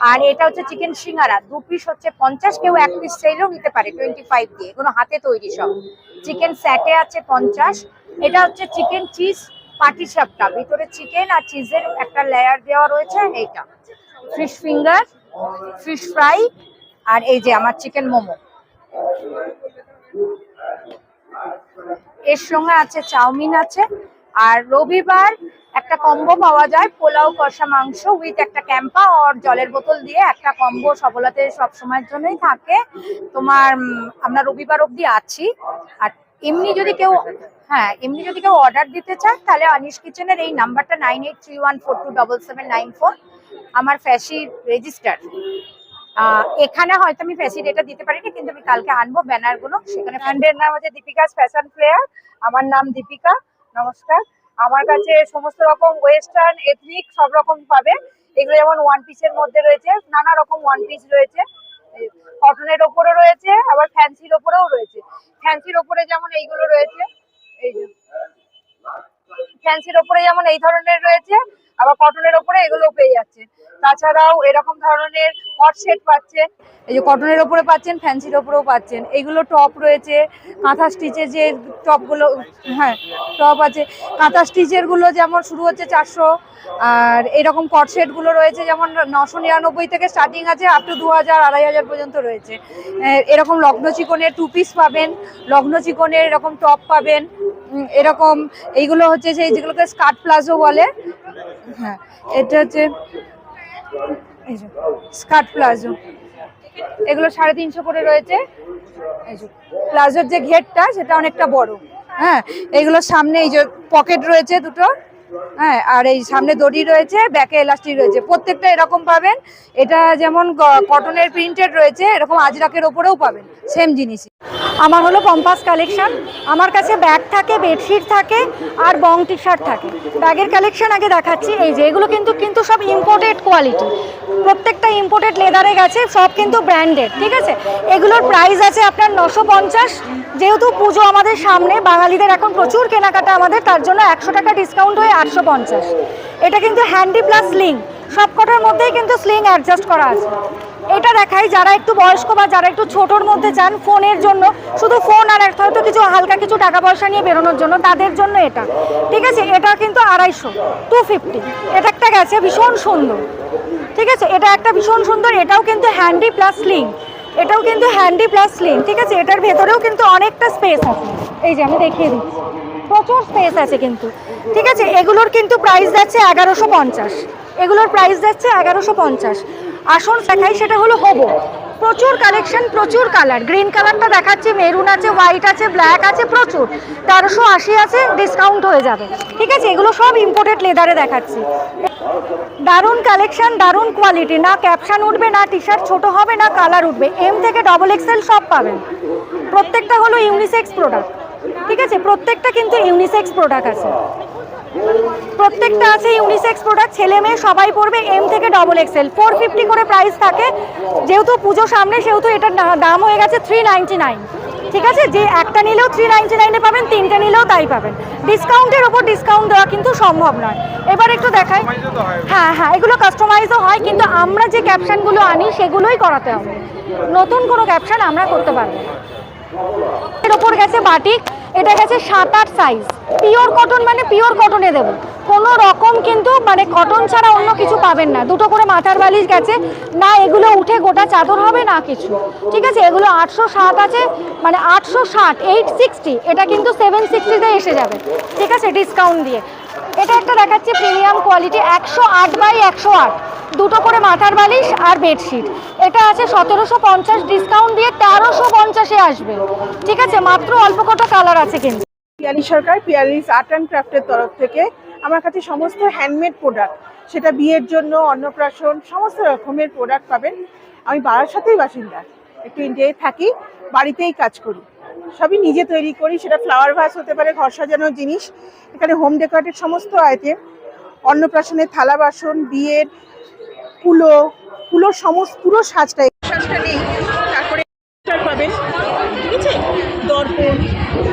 আর এটা হচ্ছে চিকেন সিঙ্গারা, 2 পিস হচ্ছে 50, কেউ 1 পিস চাইলেও নিতে পারে 25 দিয়ে, কোনো হাতে তৈরি সব। চিকেন স্যাটে আছে 50। এটা হচ্ছে চিকেন চিজ পাটিসাপটা, ভিতরে চিকেন আর চিজের একটা লেয়ার দেওয়া রয়েছে। এইটা ফিশ ফিঙ্গার, ফিশ ফ্রাই, আর এই যে আমার চিকেন মোমো। এর সঙ্গে আছে চাউমিন আছে, আর রবিবার একটা কম্বো পাওয়া যায়, পোলাও কষা মাংস উইথ একটা ক্যাম্পা আর জলের বোতল দিয়ে একটা কম্বো সফলতে সব সময়ের জন্যই থাকে তোমার। আমরা রবিবার অবধি আছি। আর এমনি যদি কেউ অর্ডার দিতে চায় তাহলে অনিশ কিচেনের এই নাম্বারটা 9831427794 আমার ফ্যাশি রেজিস্টার। এখানে হয়তো আমি ফ্যাশি রেটটা দিতে পারিনি, কিন্তু আমি কালকে আনবো ব্যানারগুলো। সেখানে ব্র্যান্ডের নাম হচ্ছে দীপিকাস ফ্যাশন ফ্লেয়ার। আমার নাম দীপিকা। নমস্কার। আমার কাছে সমস্ত রকম ওয়েস্টার্ন এথনিক সব রকম পাবে। এগুলো যেমন ওয়ান পিসের মধ্যে রয়েছে, নানা রকম ওয়ান পিস রয়েছে, কটনের ওপরও রয়েছে, আবার ফ্যান্সির ওপরেও রয়েছে। ফ্যান্সির ওপরে যেমন এইগুলো রয়েছে, এই যে ফ্যান্সির ওপরে যেমন এই ধরনের রয়েছে, আবার কটনের ওপরে এগুলো পেয়ে যাচ্ছে। তাছাড়াও এরকম ধরনের কট সেট পাচ্ছেন, এই যে কটনের ওপরে পাচ্ছেন, ফ্যান্সির ওপরেও পাচ্ছেন। এইগুলো টপ রয়েছে, কাঁথা স্টিচের যে টপগুলো, হ্যাঁ টপ আছে। কাঁথা স্টিচের গুলো যেমন শুরু হচ্ছে 400, আর এরকম কট সেট গুলো রয়েছে যেমন 999 থেকে স্টার্টিং আছে, আপ টু 2000 2500 পর্যন্ত রয়েছে। এরকম লগ্ন চিকনের 2 পিস পাবেন, লগ্ন চিকনের এরকম টপ পাবেন। এরকম এইগুলো হচ্ছে সেই যেগুলোকে স্কার্ট প্লাজো বলে। হ্যাঁ, এটা হচ্ছে স্কার্ট প্লাজো, এগুলো 350 করে রয়েছে। এই যে প্লাজোর যে ঘেরটা সেটা অনেকটা বড়। হ্যাঁ, এইগুলোর সামনে এই যে পকেট রয়েছে দুটো, হ্যাঁ, আর এই সামনে দড়ি রয়েছে, ব্যাকে এলাস্টিক রয়েছে। প্রত্যেকটা এরকম পাবেন। এটা যেমন কটনের প্রিন্টেড রয়েছে, এরকম আজরাকের ওপরেও পাবেন, সেম জিনিসই। আমার হলো পম্পাস কালেকশন। আমার কাছে ব্যাগ থাকে, বেডশিট থাকে, আর বং টি শার্ট থাকে। ব্যাগের কালেকশন আগে দেখাচ্ছি। এই যে এগুলো কিন্তু সব ইম্পোর্টেড কোয়ালিটি, প্রত্যেকটা ইম্পোর্টেড লেদারে গেছে, সব কিন্তু ব্র্যান্ডেড। ঠিক আছে, এগুলোর প্রাইস আছে আপনার 950। যেহেতু পুজো আমাদের সামনে, বাঙালিদের এখন প্রচুর কেনাকাটা আমাদের, তার জন্য 100 টাকা ডিসকাউন্ট হয়ে 850। এটা কিন্তু হ্যান্ডি প্লাস স্লিং, সব কটার মধ্যেই কিন্তু স্লিং অ্যাডজাস্ট করা আছে। এটা দেখাই যারা একটু বয়স্ক বা যারা একটু ছোটোর মধ্যে চান, ফোনের জন্য, শুধু ফোন আর হয়তো কিছু হালকা কিছু টাকা পয়সা নিয়ে বেরোনোর জন্য, তাদের জন্য এটা। ঠিক আছে, এটা কিন্তু 250, 250। এটা একটা গেছে ভীষণ সুন্দর। ঠিক আছে, এটা একটা ভীষণ সুন্দর। এটাও কিন্তু হ্যান্ডি প্লাস স্লিং, এটাও কিন্তু হ্যান্ডি প্লাস স্লিং। ঠিক আছে, এটার ভেতরেও কিন্তু অনেকটা স্পেস আছে। এই যে আমি দেখিয়ে দিচ্ছি, প্রচুর স্পেস আছে কিন্তু। ঠিক আছে, এগুলোর কিন্তু প্রাইস যাচ্ছে 1150। এগুলোর প্রাইস যাচ্ছে 1150। আসন দেখাই, সেটা হলো হবো। প্রচুর কালেকশন, প্রচুর কালার। গ্রিন কালারটা দেখাচ্ছি, মেরুন আছে, হোয়াইট আছে, ব্ল্যাক আছে, প্রচুর। 1380 আছে, ডিসকাউন্ট হয়ে যাবে। ঠিক আছে, এগুলো সব ইম্পোর্টেড লেদারে দেখাচ্ছি। দারুণ কালেকশন, দারুণ কোয়ালিটি। না ক্যাপশন উঠবে, না টি শার্ট ছোট হবে, না কালার উঠবে। এম থেকে XXL সব পাবেন। প্রত্যেকটা হলো ইউনিসেক্স প্রোডাক্ট। ঠিক আছে, প্রত্যেকটা কিন্তু ইউনিসেক্স প্রোডাক্ট আছে, প্রত্যেকটা আছে ইউনিসেক্স প্রোডাক্ট। ছেলে মেয়ে সবাই পড়বে। এম থেকে XXL 450 করে প্রাইস থাকে। যেহেতু পুজো সামনে, সেহেতু এটার দাম হয়ে গেছে 399। ঠিক আছে, যে একটা নিলেও 399-এ পাবেন, তিনটে নিলেও তাই পাবেন। ডিসকাউন্টের ওপর ডিসকাউন্ট দেওয়া কিন্তু সম্ভব নয়। এবার একটু দেখাই। হ্যাঁ হ্যাঁ, এগুলো কাস্টমাইজও হয়, কিন্তু আমরা যে ক্যাপশনগুলো আনি সেগুলোই করাতে হবে। নতুন কোনো ক্যাপশন আমরা করতে পারবো না। এর ওপর গেছে বাটিক, এটা গেছে 7-8 সাইজ। পিওর কটন মানে পিওর কটনে দেবো, কোনো রকম কিন্তু মানে কটন ছাড়া অন্য কিছু পাবেন না। দুটো করে মাথার বালিশ গেছে, না এগুলো উঠে গোটা চাদর হবে না কিছু। ঠিক আছে, এগুলো 860 আছে, মানে 860, 860। এটা কিন্তু 760-তে এসে যাবে। ঠিক আছে, ডিসকাউন্ট দিয়ে। এটা একটা দেখাচ্ছি প্রিমিয়াম কোয়ালিটি, 108/108, দুটো করে মাথার বালিশ আর বেডশিট। এটা আছে 1750, ডিসকাউন্ট দিয়ে 1350-এ আসবে। ঠিক আছে, মাত্র অল্প কটা কালার আছে কিন্তু। পিয়ালি সরকার, পিয়ালিস আর্ট অ্যান্ড ক্রাফটের তরফ থেকে আমার কাছে সমস্ত হ্যান্ডমেড প্রোডাক্ট, সেটা বিয়ের জন্য, অন্নপ্রাশন, সমস্ত রকমের প্রোডাক্ট পাবেন। আমি বারাসাতেই বাসিন্দা, একটু ইন্ডিয়ায় থাকি, বাড়িতেই কাজ করি, সবই নিজে তৈরি করি। সেটা ফ্লাওয়ার ভাস হতে পারে, ঘর সাজানোর জিনিস, এখানে হোম ডেকোরেটের সমস্ত আইটেম, অন্নপ্রাশনের থালা বাসন, বিয়ের কুলোর সমস্ত পুরো সাজটা নেই। তারপরে পাবেন, ঠিক আছে, দর্পণ,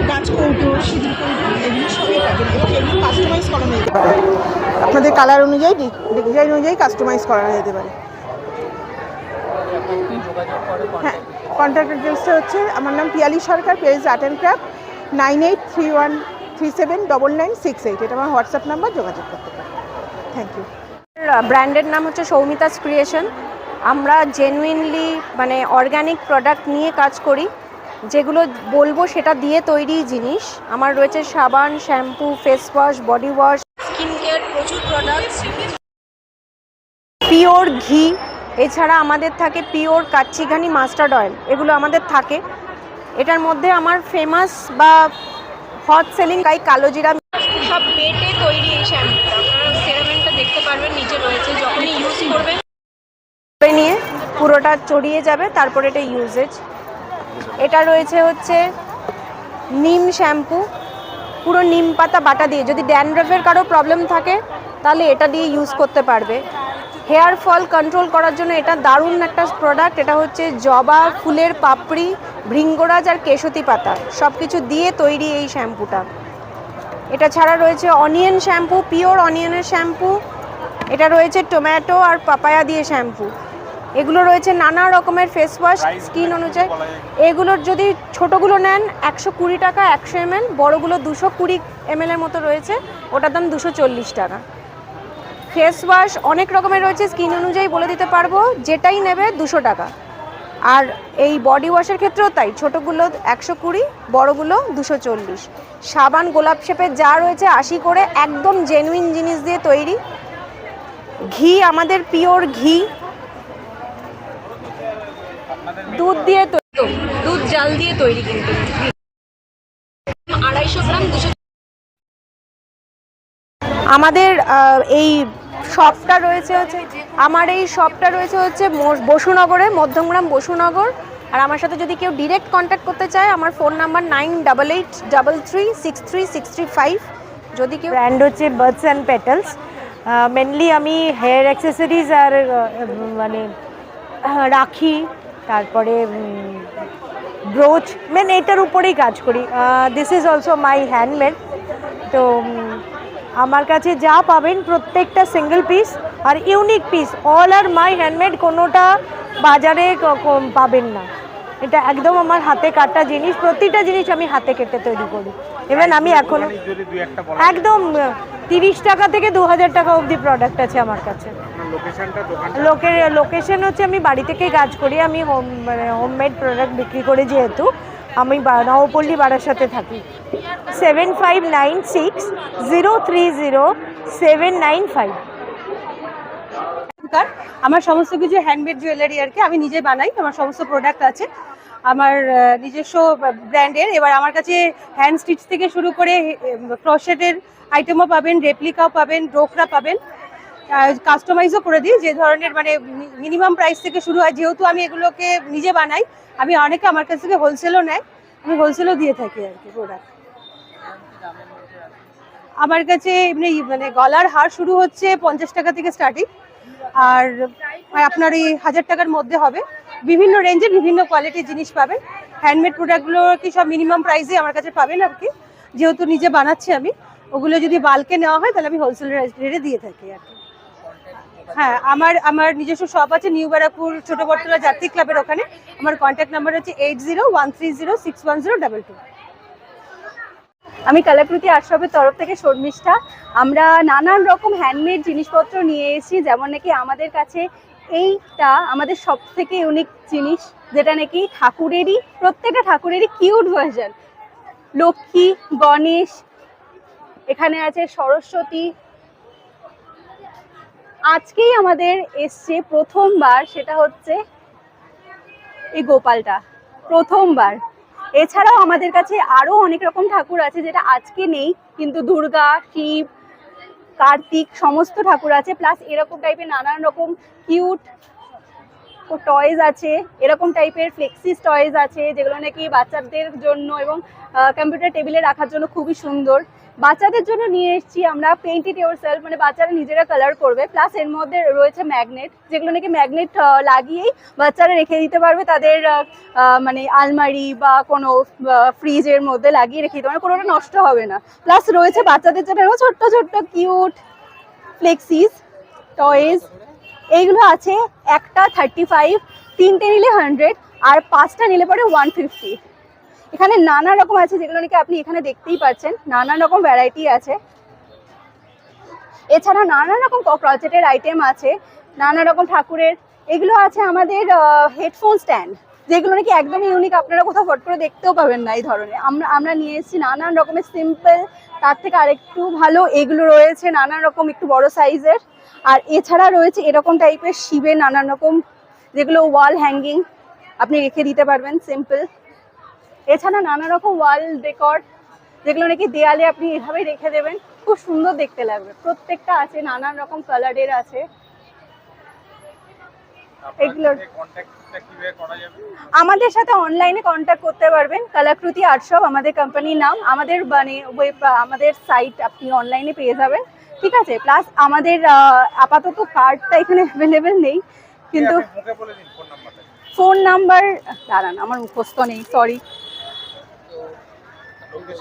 কাঁচকৌটো, সিঁদুর কৌটো, এগুলো সবই পাবেন। এবং এগুলো কাস্টমাইজ করানো যেতে পারে, আপনাদের কালার অনুযায়ী, ডিজাইন অনুযায়ী কাস্টমাইজ করানো যেতে পারে। হ্যাঁ, কন্ট্যাক্ট ডিটেলসটা হচ্ছে, আমার নাম Piyali Sarkar, Piyali's art and craft, 9831379968। এটা আমার হোয়াটসঅ্যাপ নাম্বার, যোগাযোগ করতে পারেন। Thank you. ব্র্যান্ডের নাম হচ্ছে সৌমিতাস ক্রিয়েশন। আমরা জেনুইনলি মানে অর্গানিক প্রোডাক্ট নিয়ে কাজ করি। যেগুলো বলবো সেটা দিয়ে তৈরি জিনিস। আমার রয়েছে সাবান, shampoo, face wash, body wash, skin care, প্রচুর প্রোডাক্টস, পিওর ঘি। এছাড়া আমাদের থাকে পিওর কাচ্চিঘানি মাস্টার্ড অয়েল, এগুলো আমাদের থাকে। এটার মধ্যে আমার ফেমাস বা হট সেলিং কালো জিরা, সব বেটে তৈরি এই শ্যাম্পুটা। আপনারা সেরামেন্টটা দেখতে পারবেন নিচে রয়েছে, যখনই ইউজ করবেন নিয়ে পুরোটা চড়িয়ে যাবে, তারপর এটা ইউজেজ। এটা রয়েছে হচ্ছে নিম শ্যাম্পু, পুরো নিম পাতা বাটা দিয়ে। যদি ড্যান্ড্রফের কারো প্রবলেম থাকে তাহলে এটা দিয়ে ইউজ করতে পারবে। হেয়ার ফল কন্ট্রোল করার জন্য এটা দারুণ একটা প্রোডাক্ট। এটা হচ্ছে জবা ফুলের পাপড়ি, ভৃঙ্গরাজ আর কেশতি পাতা সব কিছু দিয়ে তৈরি এই শ্যাম্পুটা। এটা ছাড়া রয়েছে অনিয়ন শ্যাম্পু, পিওর অনিয়নের শ্যাম্পু। এটা রয়েছে টমেটো আর পাপায়া দিয়ে শ্যাম্পু। এগুলো রয়েছে নানা রকমের ফেস ওয়াশ স্কিন অনুযায়ী। এগুলোর যদি ছোটোগুলো নেন 120 টাকা 100 ml, বড়োগুলো 220 ml এর মতো রয়েছে, ওটার দাম 240 টাকা। ফেস ওয়াশ অনেক রকমের রয়েছে, স্কিন অনুযায়ী বলে দিতে পারবো, যেটাই নেবে 200 টাকা। আর এই বডি ওয়াশের ক্ষেত্রেও তাই, ছোটোগুলো 120, বড়োগুলো 240। সাবান গোলাপ শেপের যা রয়েছে 80 করে, একদম জেনুইন জিনিস দিয়ে তৈরি। ঘি আমাদের পিওর ঘি, দুধ দিয়ে তৈরি, দুধ জাল দিয়ে তৈরি, কিন্তু 250 গ্রাম 200। আমাদের এই শপটা রয়েছে হচ্ছে, আমার এই শপটা রয়েছে হচ্ছে বসুনগরে, মধ্যমগ্রাম বসুনগর। আর আমার সাথে যদি কেউ ডিরেক্ট কন্ট্যাক্ট করতে চায়, আমার ফোন নাম্বার 9883336635। যদি কেউ ব্র্যান্ড হচ্ছে বার্ডস অ্যান্ড পেটালস। মেনলি আমি হেয়ার অ্যাক্সেসরিজ আর মানে রাখি, তারপরে ব্রোচ, মেন এটার উপরেই কাজ করি। This is also my handmade. তো আমার কাছে যা পাবেন প্রত্যেকটা সিঙ্গেল পিস আর ইউনিক পিস, অল আর মাই হ্যান্ডমেড, কোনোটা বাজারে পাবেন না। এটা একদম আমার হাতে কাটা জিনিস, প্রতিটা জিনিস আমি হাতে কেটে তৈরি করি। ইভেন আমি এখন একদম 30 টাকা থেকে 2000 টাকা অবধি প্রোডাক্ট আছে আমার কাছে। লোকেশন হচ্ছে, আমি বাড়ি থেকে কাজ করি, আমি হোমমেড প্রোডাক্ট বিক্রি করি, যেহেতু আমি নবপল্লী বারাসাতে থাকি। 7596030795। আমার সমস্ত কিছু হ্যান্ডমেড জুয়েলারি আর কি আমি নিজে বানাই। আমার সমস্ত প্রোডাক্ট আছে আমার নিজস্ব ব্র্যান্ডের। এবার আমার কাছে হ্যান্ড স্টিচ থেকে শুরু করে ক্রোশেটের আইটেমও পাবেন, রেপ্লিকাও পাবেন, ডোকরা পাবেন, কাস্টমাইজও করে দিই। যে ধরনের মানে মিনিমাম প্রাইস থেকে শুরু হয়, যেহেতু আমি এগুলোকে নিজে বানাই, আমি অনেকে আমার কাছ থেকে হোলসেলও নেয়, আমি হোলসেলও দিয়ে থাকি আর কি প্রোডাক্ট। আমার কাছে এমনি মানে গলার হার শুরু হচ্ছে 50 টাকা থেকে স্টার্টিং, আর আপনার এই 1000 টাকার মধ্যে হবে। বিভিন্ন রেঞ্জের বিভিন্ন কোয়ালিটির জিনিস পাবেন। হ্যান্ডমেড প্রোডাক্টগুলো কি সব মিনিমাম প্রাইসে আমার কাছে পাবেন আর কি, যেহেতু নিজে বানাচ্ছি আমি। ওগুলো যদি বাল্কে নেওয়া হয় তাহলে আমি হোলসেল রেটে দিয়ে থাকি আর কি। হ্যাঁ, আমার নিজস্ব শপ আছে নিউ ব্যারাকপুর ছোট বটতলা যাত্রী ক্লাবের ওখানে। আমার কন্ট্যাক্ট নাম্বার হচ্ছে 8013061022। আমি কলাকৃতি আর্ট শপের তরফ থেকে শর্মিষ্ঠা। আমরা নানান রকম হ্যান্ডমেড জিনিসপত্র নিয়ে এসেছি, যেমন নাকি আমাদের কাছে এইটা আমাদের সব থেকে ইউনিক জিনিস, যেটা নাকি ঠাকুরেরই, প্রত্যেকটা ঠাকুরেরই কিউট ভার্সন। লক্ষ্মী, গণেশ, এখানে আছে সরস্বতী। আজকেই আমাদের এসছে প্রথমবার, সেটা হচ্ছে এই গোপালটা প্রথমবার। এছাড়াও আমাদের কাছে আরও অনেক রকম ঠাকুর আছে যেটা আজকে নেই, কিন্তু দুর্গা, শিব, কার্তিক সমস্ত ঠাকুর আছে। প্লাস এরকম টাইপের নানান রকম কিউট টয়েজ আছে, এরকম টাইপের ফ্লেক্সিস টয়েজ আছে, যেগুলো নাকি বাচ্চাদের জন্য এবং কম্পিউটার টেবিলে রাখার জন্য খুবই সুন্দর। বাচ্চাদের জন্য নিয়ে এসেছি আমরা পেইন্ট ইট ইয়োরসেলফ, মানে বাচ্চারা নিজেরা কালার করবে। প্লাস এর মধ্যে রয়েছে ম্যাগনেট, যেগুলো নাকি ম্যাগনেট লাগিয়েই বাচ্চারা রেখে দিতে পারবে তাদের মানে আলমারি বা কোনো ফ্রিজের মধ্যে লাগিয়ে রেখে দিতে পারবে, কোনোটা নষ্ট হবে না। প্লাস রয়েছে বাচ্চাদের জন্য ছোট্ট ছোট্ট কিউট ফ্লেক্সিস টয়েজ। এইগুলো আছে একটা 35, 3টে নিলে 100, আর 5টা নিলে পরে 150। এখানে নানা রকম আছে, যেগুলো নাকি আপনি এখানে দেখতেই পাচ্ছেন, নানান রকম ভ্যারাইটি আছে। এছাড়া নানান রকম ক্রচেটের আইটেম আছে, নানা রকম ঠাকুরের। এগুলো আছে আমাদের হেডফোন স্ট্যান্ড, যেগুলো নাকি একদমই ইউনিক, আপনারা কোথাও ফট করে দেখতেও পাবেন না এই ধরনের। আমরা নিয়ে এসেছি নানান রকমের সিম্পল, তার থেকে আরেকটু ভালো এগুলো রয়েছে নানান রকম একটু বড় সাইজের। আর এছাড়া রয়েছে এরকম টাইপের শিবের নানান রকম, যেগুলো ওয়াল হ্যাঙ্গিং আপনি রেখে দিতে পারবেন সিম্পল। এছাড়া নানা রকম ওয়াল ডেকর, যেগুলো নাকি দেয়ালে আপনি এভাবে রেখে দেবেন, খুব সুন্দর দেখতে লাগবে। প্রত্যেকটা আছে নানান রকম কালারের আছে। এগুলো আমাদের সাথে অনলাইনে কন্ট্যাক্ট করতে পারবেন, কলাকৃতি আর্ট শপ আমাদের কোম্পানির নাম। আমাদের মানে আমাদের সাইট আপনি অনলাইনে পেয়ে যাবেন, ঠিক আছে। প্লাস আমাদের আপাতত কার্ডটা এখানে অ্যাভেলেবেল নেই, কিন্তু ফোন নাম্বার দাঁড়ান আমার মুখস্থ নেই, সরি।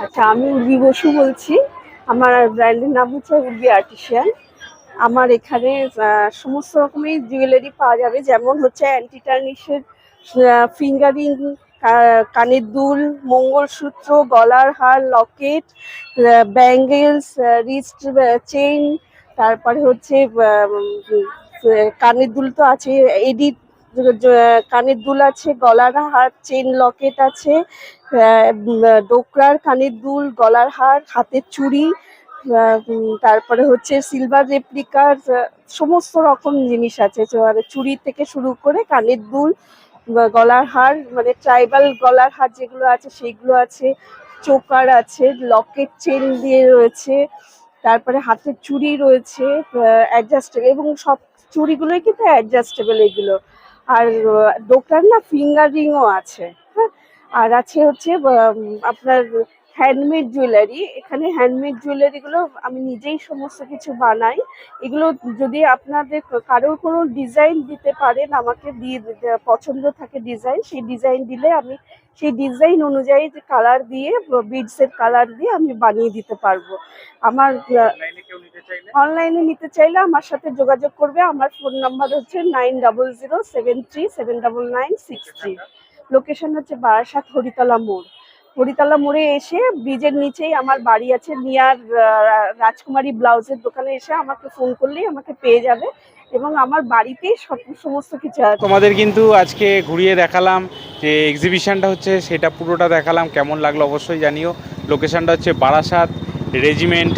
আচ্ছা, আমি উর্বি বসু বলছি। আমার ব্র্যান্ডের নাম হচ্ছে উর্বি আর্টিশিয়ান। আমার এখানে সমস্ত রকমের জুয়েলারি পাওয়া যাবে, যেমন হচ্ছে অ্যান্টি টার্নিশের ফিঙ্গারিং, কানের দুল, মঙ্গলসূত্র, গলার হার, লকেট, ব্যাঙ্গেলস, রিস্ট চেইন, তারপরে হচ্ছে কানের দুল তো আছে, এডিট কানের দুল আছে, গলার হার, চেইন লকেট আছে, ডোকরার কানের দুল, গলার হার, হাতের চুড়ি, তারপরে হচ্ছে সিলভার রেপ্লিকার সমস্ত রকম জিনিস আছে। চুড়ি থেকে শুরু করে কানের দুল, গলার হার, মানে ট্রাইবাল গলার হার যেগুলো আছে সেইগুলো আছে, চোকার আছে, লকেট চেন দিয়ে রয়েছে, তারপরে হাতের চুড়ি রয়েছে অ্যাডজাস্টেবল, এবং সব চুড়িগুলোই কিন্তু অ্যাডজাস্টেবল এগুলো। আর ডোকরার না ফিঙ্গার রিংও আছে, হ্যাঁ। আর আছে হচ্ছে আপনার হ্যান্ডমেড জুয়েলারি। এখানে হ্যান্ডমেড জুয়েলারিগুলো আমি নিজেই সমস্ত কিছু বানাই। এগুলো যদি আপনাদের কারোর কোনো ডিজাইন দিতে পারেন, আমাকে দিয়ে দিতে পছন্দ থাকে ডিজাইন, সেই ডিজাইন দিলে আমি সেই ডিজাইন অনুযায়ী কালার দিয়ে, বিডসের কালার দিয়ে আমি বানিয়ে দিতে পারবো। আমার অনলাইনে নিতে চাইলে আমার সাথে যোগাযোগ করবে। আমার ফোন নাম্বার হচ্ছে 9007379996 লোকেশন হচ্ছে বারাসাত হরিতলা মোড়। হরিতলা মোড়ে এসে ব্রিজের নিচেই আমার বাড়ি আছে, নিয়ার রাজকুমারী ব্লাউজের দোকানে এসে আমাকে ফোন করলেই আমাকে পেয়ে যাবে, এবং আমার বাড়িতেই সমস্ত কিছু আছে। তোমাদের কিন্তু আজকে ঘুরিয়ে দেখালাম, যে এক্সিবিশনটা হচ্ছে সেটা পুরোটা দেখালাম। কেমন লাগলো অবশ্যই জানিও। লোকেশনটা হচ্ছে বারাসাত রেজিমেন্ট,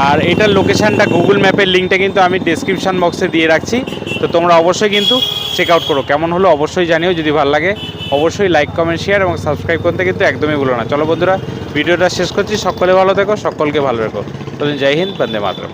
আর এটার লোকেশনটা গুগল ম্যাপের লিঙ্কটা কিন্তু আমি ডেসক্রিপশন বক্সে দিয়ে রাখছি, তো তোমরা অবশ্যই কিন্তু চেক আউট করো। কেমন হলো অবশ্যই জানিও, যদি ভালো লাগে অবশ্যই লাইক, কমেন্ট, শেয়ার এবং সাবস্ক্রাইব করতে কিন্তু একদমই ভুলো না। চলো বন্ধুরা, ভিডিওটা শেষ করছি। সকলে ভালো থেকো, সকলকে ভালো রেখো। তো জয় হিন্দ, বন্দে মাতরম।